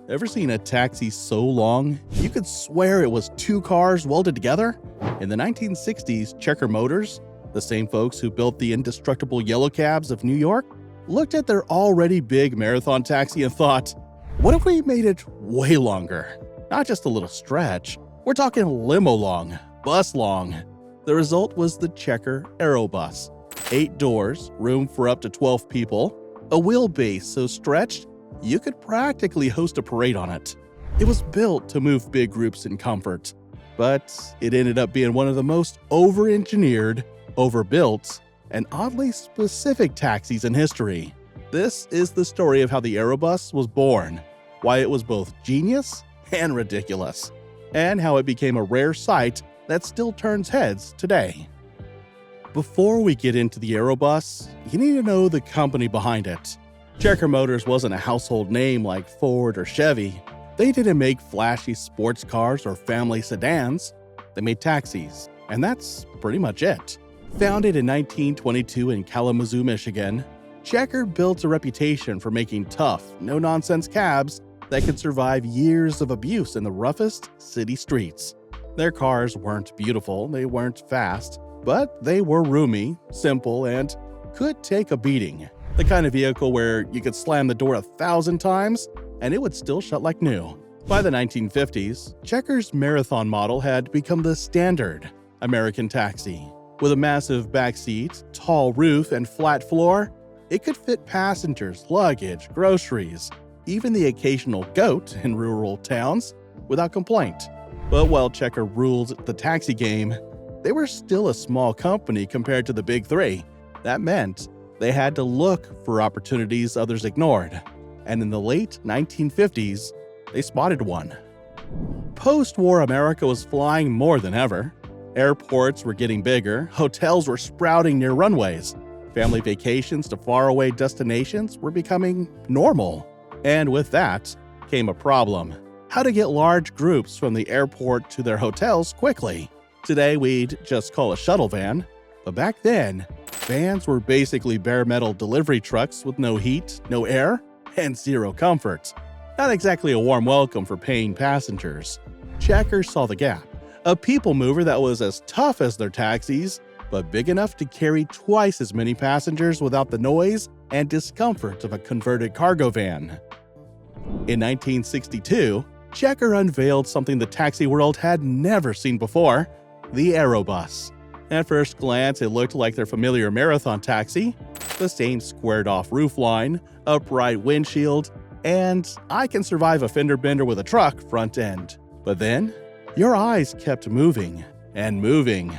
Ever seen a taxi so long, you could swear it was two cars welded together? In the 1960s, Checker Motors, the same folks who built the indestructible yellow cabs of New York, looked at their already big marathon taxi and thought, what if we made it way longer? Not just a little stretch. We're talking limo long, bus long. The result was the Checker Aerobus. 8 doors, room for up to 12 people, a wheelbase so stretched you could practically host a parade on it. It was built to move big groups in comfort, but it ended up being one of the most over-engineered, overbuilt, and oddly specific taxis in history. This is the story of how the Aerobus was born, why it was both genius and ridiculous, and how it became a rare sight that still turns heads today. Before we get into the Aerobus, you need to know the company behind it. Checker Motors wasn't a household name like Ford or Chevy. They didn't make flashy sports cars or family sedans. They made taxis, and that's pretty much it. Founded in 1922 in Kalamazoo, Michigan, Checker built a reputation for making tough, no-nonsense cabs that could survive years of abuse in the roughest city streets. Their cars weren't beautiful, they weren't fast, but they were roomy, simple, and could take a beating. The kind of vehicle where you could slam the door 1,000 times and it would still shut like new. By the 1950s, Checker's Marathon model had become the standard American taxi. With a massive back seat, tall roof, and flat floor, it could fit passengers, luggage, groceries, even the occasional goat in rural towns without complaint. But while Checker ruled the taxi game, they were still a small company compared to the big three. That meant they had to look for opportunities others ignored, and in the late 1950s, they spotted one. Post-war America was flying more than ever. Airports were getting bigger, hotels were sprouting near runways, family vacations to faraway destinations were becoming normal. And with that came a problem: how to get large groups from the airport to their hotels quickly. Today we'd just call a shuttle van, but back then, vans were basically bare metal delivery trucks with no heat, no air, and zero comfort. Not exactly a warm welcome for paying passengers. Checker saw the gap: a people mover that was as tough as their taxis, but big enough to carry twice as many passengers without the noise and discomfort of a converted cargo van. In 1962, Checker unveiled something the taxi world had never seen before: the Aerobus. At first glance, it looked like their familiar marathon taxi, the same squared-off roofline, upright windshield, and I can survive a fender bender with a truck front end. But then, your eyes kept moving, and moving,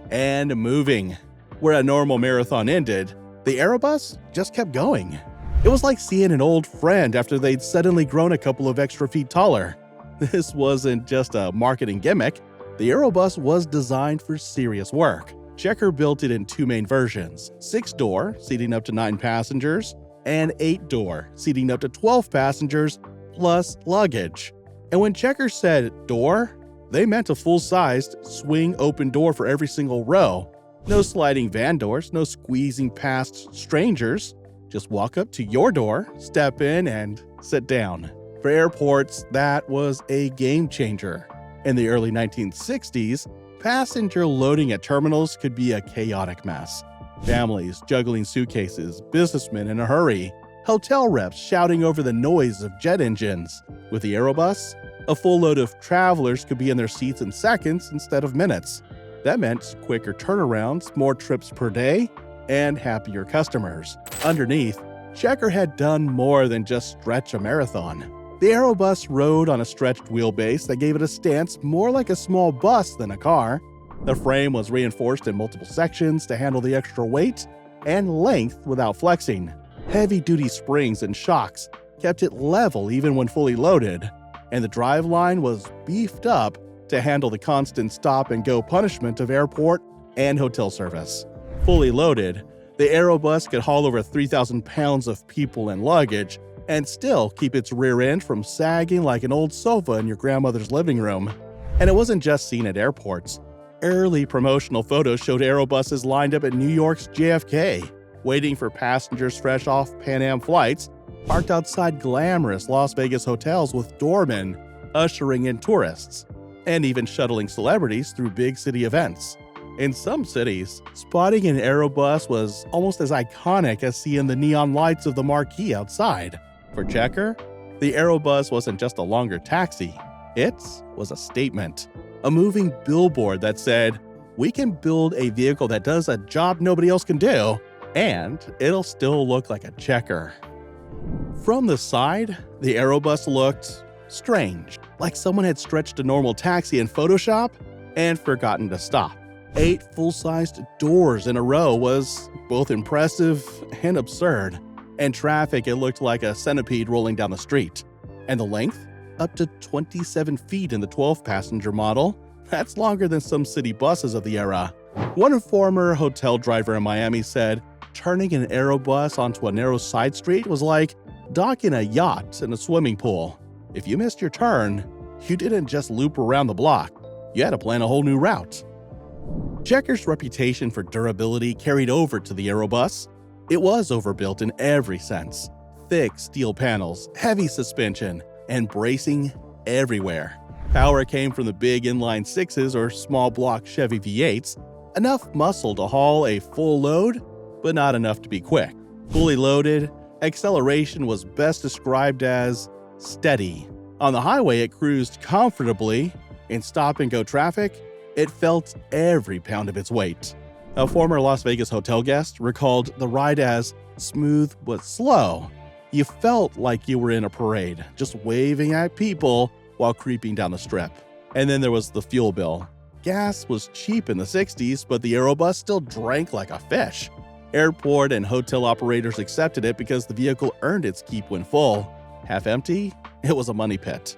and moving. Where a normal marathon ended, the Aerobus just kept going. It was like seeing an old friend after they'd suddenly grown a couple of extra feet taller. This wasn't just a marketing gimmick. The Aerobus was designed for serious work. Checker built it in 2 main versions: 6-door, seating up to 9 passengers, and 8-door, seating up to 12 passengers, plus luggage. And when Checker said door, they meant a full-sized, swing-open door for every single row. No sliding van doors, no squeezing past strangers. Just walk up to your door, step in, and sit down. For airports, that was a game changer. In the early 1960s, passenger loading at terminals could be a chaotic mess. Families juggling suitcases, businessmen in a hurry, hotel reps shouting over the noise of jet engines. With the Aerobus, a full load of travelers could be in their seats in seconds instead of minutes. That meant quicker turnarounds, more trips per day, and happier customers. Underneath, Checker had done more than just stretch a marathon. The Aerobus rode on a stretched wheelbase that gave it a stance more like a small bus than a car. The frame was reinforced in multiple sections to handle the extra weight and length without flexing. Heavy-duty springs and shocks kept it level even when fully loaded, and the driveline was beefed up to handle the constant stop-and-go punishment of airport and hotel service. Fully loaded, the Aerobus could haul over 3,000 pounds of people and luggage, and still keep its rear end from sagging like an old sofa in your grandmother's living room. And it wasn't just seen at airports. Early promotional photos showed Aerobuses lined up at New York's JFK, waiting for passengers fresh off Pan Am flights parked outside glamorous Las Vegas hotels with doormen ushering in tourists, and even shuttling celebrities through big city events. In some cities, spotting an Aerobus was almost as iconic as seeing the neon lights of the marquee outside. For Checker, the Aerobus wasn't just a longer taxi, it was a statement. A moving billboard that said, "We can build a vehicle that does a job nobody else can do, and it'll still look like a Checker." From the side, the Aerobus looked strange, like someone had stretched a normal taxi in Photoshop and forgotten to stop. 8 full-sized doors in a row was both impressive and absurd. And traffic, it looked like a centipede rolling down the street. And the length? Up to 27 feet in the 12-passenger model. That's longer than some city buses of the era. One former hotel driver in Miami said, turning an Aerobus onto a narrow side street was like docking a yacht in a swimming pool. If you missed your turn, you didn't just loop around the block. You had to plan a whole new route. Checker's reputation for durability carried over to the Aerobus. It was overbuilt in every sense. Thick steel panels, heavy suspension, and bracing everywhere. Power came from the big inline 6s or small block Chevy V8s, enough muscle to haul a full load, but not enough to be quick. Fully loaded, acceleration was best described as steady. On the highway, it cruised comfortably. In stop-and-go traffic, it felt every pound of its weight. A former Las Vegas hotel guest recalled the ride as smooth but slow. You felt like you were in a parade, just waving at people while creeping down the strip. And then there was the fuel bill. Gas was cheap in the 60s, but the Aerobus still drank like a fish. Airport and hotel operators accepted it because the vehicle earned its keep when full. Half empty, it was a money pit.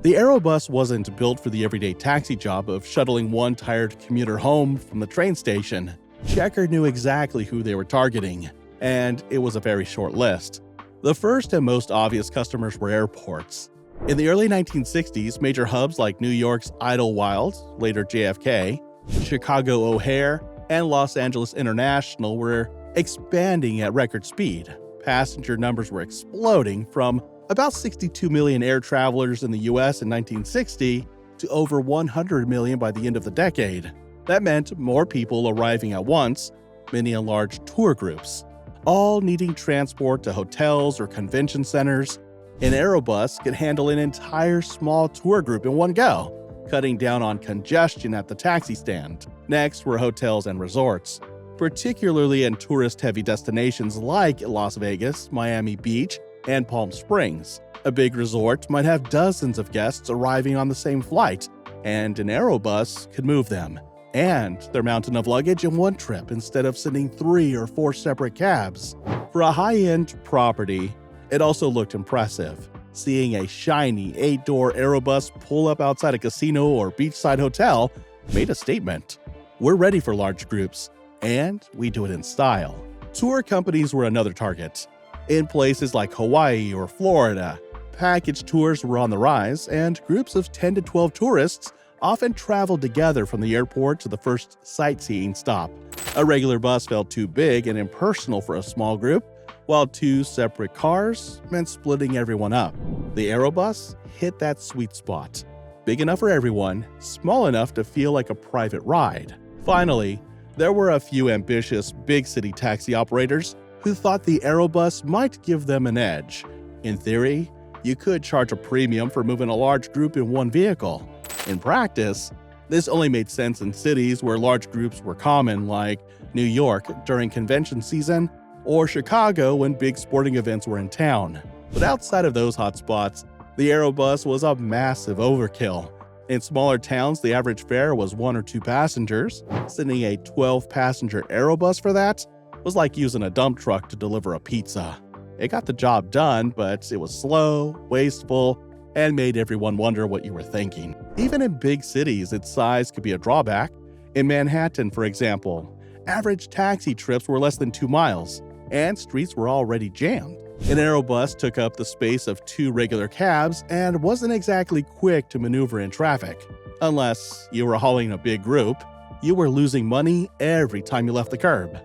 The Aerobus wasn't built for the everyday taxi job of shuttling one tired commuter home from the train station. Checker knew exactly who they were targeting, and it was a very short list. The first and most obvious customers were airports. In the early 1960s, major hubs like New York's Idlewild, later JFK, Chicago O'Hare, and Los Angeles International were expanding at record speed. Passenger numbers were exploding from about 62 million air travelers in the US in 1960 to over 100 million by the end of the decade. That meant more people arriving at once, many in large tour groups, all needing transport to hotels or convention centers. An Aerobus could handle an entire small tour group in one go, cutting down on congestion at the taxi stand. Next were hotels and resorts, particularly in tourist-heavy destinations like Las Vegas, Miami Beach, and Palm Springs. A big resort might have dozens of guests arriving on the same flight, and an Aerobus could move them and their mountain of luggage in one trip instead of sending 3 or 4 separate cabs. For a high-end property, it also looked impressive. Seeing a shiny 8-door Aerobus pull up outside a casino or beachside hotel made a statement. We're ready for large groups, and we do it in style. Tour companies were another target. In places like Hawaii or Florida, package tours were on the rise, and groups of 10 to 12 tourists often traveled together from the airport to the first sightseeing stop. A regular bus felt too big and impersonal for a small group, while 2 separate cars meant splitting everyone up. The Aerobus hit that sweet spot. Big enough for everyone, small enough to feel like a private ride. Finally, there were a few ambitious big city taxi operators who thought the Aerobus might give them an edge. In theory, you could charge a premium for moving a large group in one vehicle. In practice, this only made sense in cities where large groups were common, like New York during convention season or Chicago when big sporting events were in town. But outside of those hotspots, the Aerobus was a massive overkill. In smaller towns, the average fare was 1 or 2 passengers. Sending a 12-passenger Aerobus for that was like using a dump truck to deliver a pizza. It got the job done, but it was slow, wasteful, and made everyone wonder what you were thinking. Even in big cities, its size could be a drawback. In Manhattan, for example, average taxi trips were less than 2 miles, and streets were already jammed. An Aerobus took up the space of 2 regular cabs and wasn't exactly quick to maneuver in traffic. Unless you were hauling a big group, you were losing money every time you left the curb.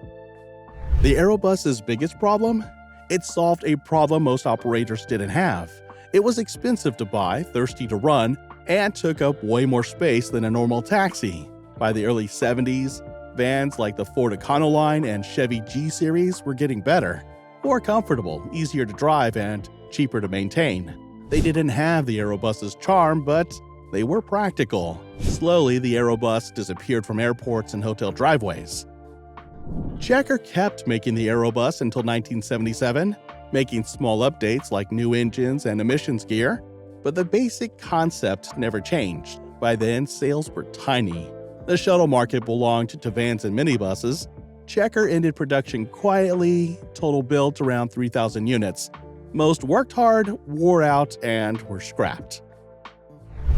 The Aerobus's biggest problem? It solved a problem most operators didn't have. It was expensive to buy, thirsty to run, and took up way more space than a normal taxi. By the early 70s, vans like the Ford Econoline and Chevy G-Series were getting better, more comfortable, easier to drive, and cheaper to maintain. They didn't have the Aerobus's charm, but they were practical. Slowly, the Aerobus disappeared from airports and hotel driveways. Checker kept making the Aerobus until 1977, making small updates like new engines and emissions gear, but the basic concept never changed. By then, sales were tiny. The shuttle market belonged to vans and minibuses. Checker ended production quietly, total built around 3,000 units. Most worked hard, wore out, and were scrapped.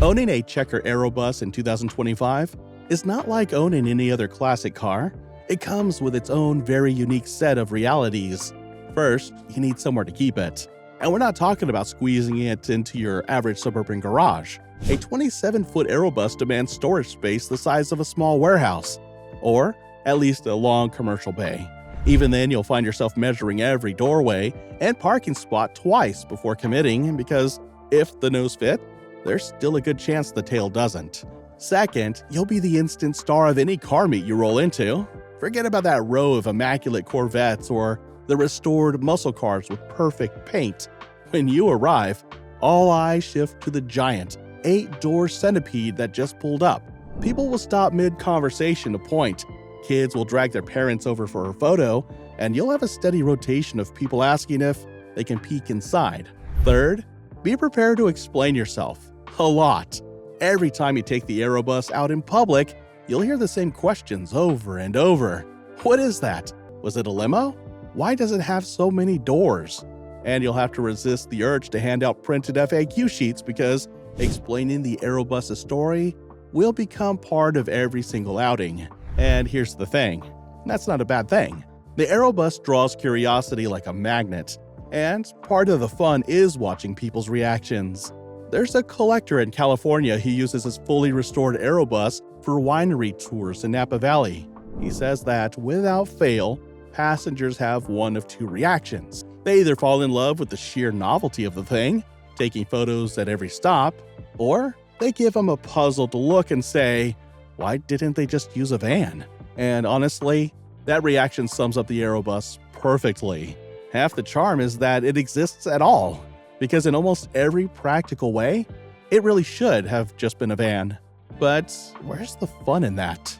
Owning a Checker Aerobus in 2025 is not like owning any other classic car. It comes with its own very unique set of realities. First, you need somewhere to keep it. And we're not talking about squeezing it into your average suburban garage. A 27-foot Aerobus demands storage space the size of a small warehouse, or at least a long commercial bay. Even then, you'll find yourself measuring every doorway and parking spot twice before committing, because if the nose fit, there's still a good chance the tail doesn't. Second, you'll be the instant star of any car meet you roll into. Forget about that row of immaculate Corvettes or the restored muscle cars with perfect paint. When you arrive, all eyes shift to the giant, 8-door centipede that just pulled up. People will stop mid-conversation to point. Kids will drag their parents over for a photo, and you'll have a steady rotation of people asking if they can peek inside. Third, be prepared to explain yourself. A lot. Every time you take the Aerobus out in public, you'll hear the same questions over and over. What is that? Was it a limo? Why does it have so many doors? And you'll have to resist the urge to hand out printed FAQ sheets because explaining the Aerobus's story will become part of every single outing. And here's the thing, that's not a bad thing. The Aerobus draws curiosity like a magnet, and part of the fun is watching people's reactions. There's a collector in California who uses his fully restored Aerobus for winery tours in Napa Valley. He says that, without fail, passengers have one of two reactions. They either fall in love with the sheer novelty of the thing, taking photos at every stop, or they give him a puzzled look and say, why didn't they just use a van? And honestly, that reaction sums up the Aerobus perfectly. Half the charm is that it exists at all, because in almost every practical way, it really should have just been a van. But where's the fun in that?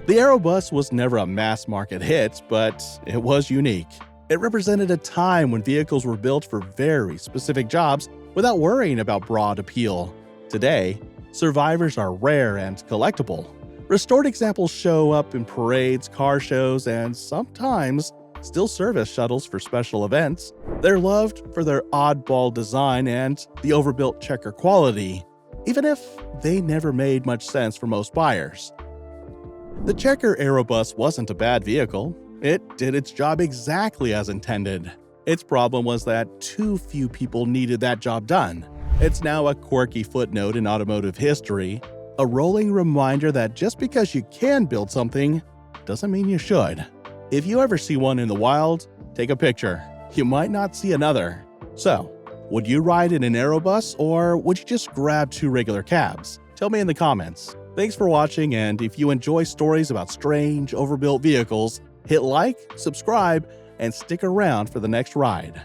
The Aerobus was never a mass market hit, but it was unique. It represented a time when vehicles were built for very specific jobs without worrying about broad appeal. Today, survivors are rare and collectible. Restored examples show up in parades, car shows, and sometimes still serve as shuttles for special events. They're loved for their oddball design and the overbuilt checker quality, even if they never made much sense for most buyers. The Checker Aerobus wasn't a bad vehicle. It did its job exactly as intended. Its problem was that too few people needed that job done. It's now a quirky footnote in automotive history, a rolling reminder that just because you can build something doesn't mean you should. If you ever see one in the wild, take a picture. You might not see another. So, would you ride in an Aerobus, or would you just grab two regular cabs? Tell me in the comments. Thanks for watching, and if you enjoy stories about strange, overbuilt vehicles, hit like, subscribe, and stick around for the next ride.